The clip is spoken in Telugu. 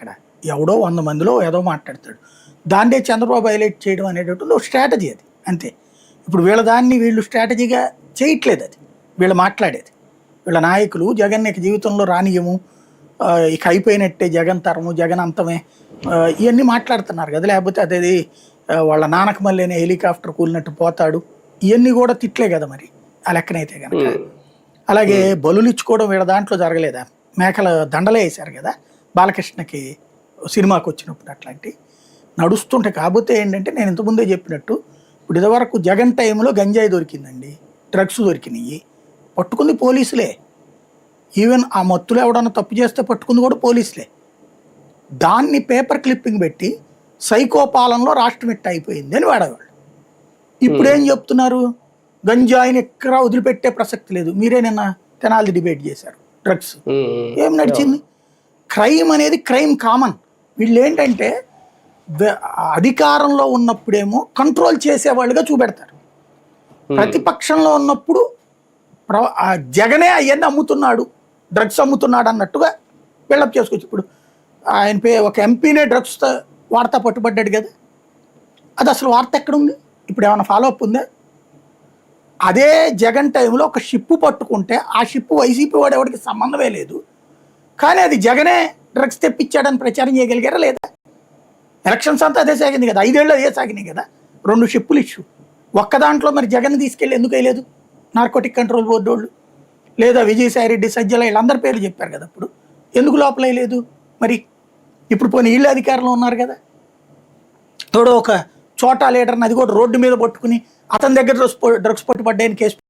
అక్కడ. ఎవడో 100 మందిలో ఏదో మాట్లాడతాడు. దాన్నే చంద్రబాబు హైలైట్ చేయడం అనేటటువంటి ఒక స్ట్రాటజీ అది అంతే. ఇప్పుడు వీళ్ళు స్ట్రాటజీగా చేయట్లేదు అది. వీళ్ళు మాట్లాడేది. వీళ్ళ నాయకులు జగన్ ఇక జీవితంలో రానియము, ఇక అయిపోయినట్టే జగన్ తరము, జగన్ అంతమే, ఇవన్నీ మాట్లాడుతున్నారు కదా. లేకపోతే అదేది వాళ్ళ నాన్నకు మళ్ళీ హెలికాప్టర్ కూలినట్టు పోతాడు, ఇవన్నీ కూడా తిట్లే కదా మరి ఆ లెక్కనైతే కనుక. అలాగే బలులు ఇచ్చుకోవడం వీళ్ళ దాంట్లో జరగలేదా, మేకల దండలే వేశారు కదా బాలకృష్ణకి సినిమాకి వచ్చినప్పుడు. అట్లాంటి నడుస్తుంటే కాకపోతే ఏంటంటే నేను ఇంతకుముందే చెప్పినట్టు, ఇప్పుడు ఇదివరకు జగన్ టైంలో గంజాయి దొరికిందండి, డ్రగ్స్ దొరికినాయి, పట్టుకుంది పోలీసులే. ఈవెన్ ఆ మత్తులు ఎవడన్నా తప్పు చేస్తే పట్టుకుంది కూడా పోలీసులే. దాన్ని పేపర్ క్లిప్పింగ్ పెట్టి సైకోపాలనలో రాష్ట్రం ఇట్ట అయిపోయింది అని వాడేవాళ్ళు. ఇప్పుడేం చెప్తున్నారు, గంజాయిని ఎక్కడ వదిలిపెట్టే ప్రసక్తి లేదు. మీరే నిన్న తెనాలి డిబేట్ చేశారు, డ్రగ్స్ ఏం నడిచింది. క్రైమ్ అనేది క్రైమ్ కామన్. వీళ్ళు ఏంటంటే అధికారంలో ఉన్నప్పుడేమో కంట్రోల్ చేసేవాళ్ళుగా చూపెడతారు, ప్రతిపక్షంలో ఉన్నప్పుడు జగనే అవన్నీ అమ్ముతున్నాడు, డ్రగ్స్ అమ్ముతున్నాడు అన్నట్టుగా బిల్డప్ చేసుకోవచ్చు. ఇప్పుడు ఆయన ఒక ఎంపీనే డ్రగ్స్ వార్త పట్టుబడ్డాడు కదా, అది అసలు వార్త ఎక్కడుంది, ఇప్పుడు ఏమైనా ఫాలో అప్ ఉందా? అదే జగన్ టైంలో ఒక షిప్పు పట్టుకుంటే ఆ షిప్పు వైసీపీ వాడు ఎవరికి సంబంధమే లేదు, కానీ అది జగనే డ్రగ్స్ తెప్పించాడని ప్రచారం చేయగలిగారా లేదా? ఎలక్షన్స్ అంతా అదే సాగింది కదా, 5 ఏళ్ళు అదే సాగినాయి కదా, 2 షిప్పులు ఇష్యూ. ఒక్క దాంట్లో మరి జగన్ తీసుకెళ్ళి ఎందుకు వేయలేదు నార్కోటిక్ కంట్రోల్ బోర్డు వాళ్ళు, లేదా విజయసాయి రెడ్డి, సజ్జల, వీళ్ళందరి పేర్లు చెప్పారు కదా, అప్పుడు ఎందుకు లోపల వేయలేదు మరి? ఇప్పుడు పోనీ వీళ్ళు అధికారంలో ఉన్నారు కదా. తోడో ఒక చోటా లీడర్ని, అది కూడా రోడ్డు మీద పట్టుకుని అతని దగ్గర డ్రగ్స్ పట్టుబడ్డాయని కేసు